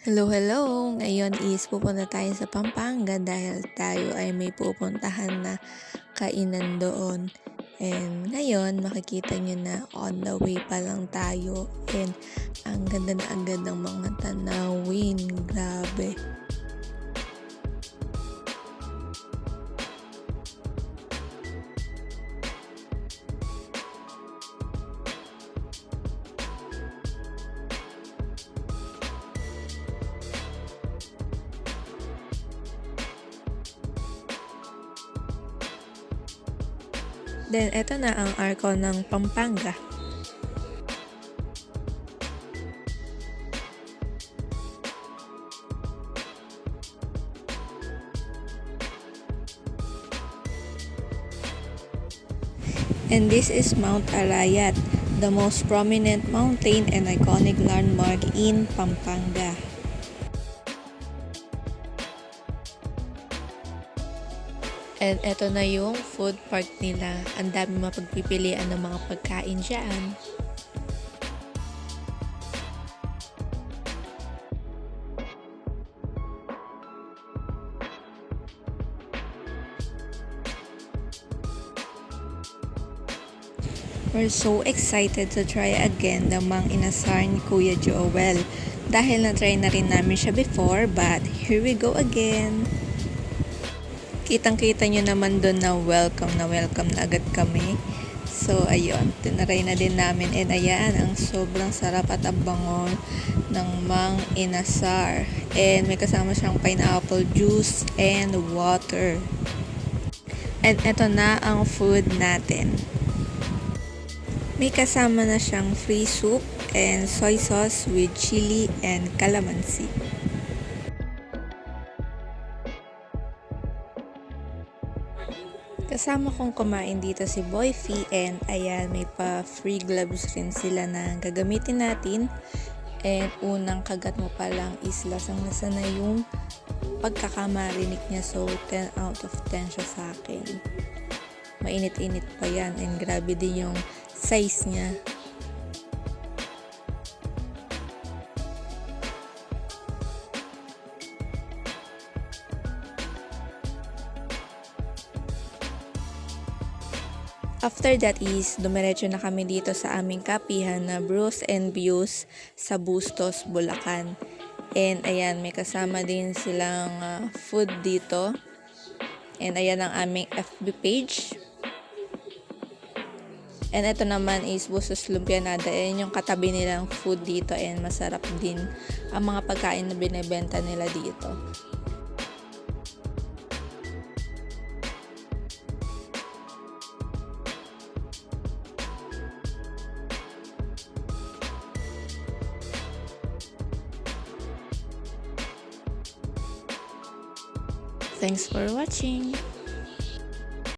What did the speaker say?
Hello, hello! Ngayon is pupunta tayo sa Pampanga dahil tayo ay may pupuntahan na kainan doon. And ngayon, makikita nyo na on the way pa lang tayo. And ang ganda na agad ng mga tanawin. Grabe. Then, eto na ang arko ng Pampanga. And this is Mount Arayat, the most prominent mountain and iconic landmark in Pampanga. And eto na yung food park nila. Ang dami mapagpipilian ng mga pagkain dyan. We're so excited to try again the Mang Inasar ni Kuya Joel. Dahil na-try na rin namin siya before, but here we go again. Kitang-kita nyo naman doon na welcome na agad kami. So, ayun, tinaray na din namin. And ayan, ang sobrang sarap at ang bango ng Mang Inasar. And may kasama siyang pineapple juice and water. And eto na ang food natin. May kasama na siyang free soup and soy sauce with chili and calamansi. Kasama kong kumain dito si Boy Fee and ayan, may pa free gloves rin sila na gagamitin natin. And unang kagat mo pa lang is lasang-lasa na yung pagkakamarinig niya. So 10 out of 10 siya sa akin. Mainit-init pa yan and grabe din yung size niya. After that is, dumiretso na kami dito sa aming kapihan na Brews and Views sa Bustos, Bulacan. And ayan, may kasama din silang food dito. And ayan ang aming FB page. And ito naman is Bustos Lumpianada. Ayan yung katabi nilang food dito and masarap din ang mga pagkain na binibenta nila dito. Thanks for watching!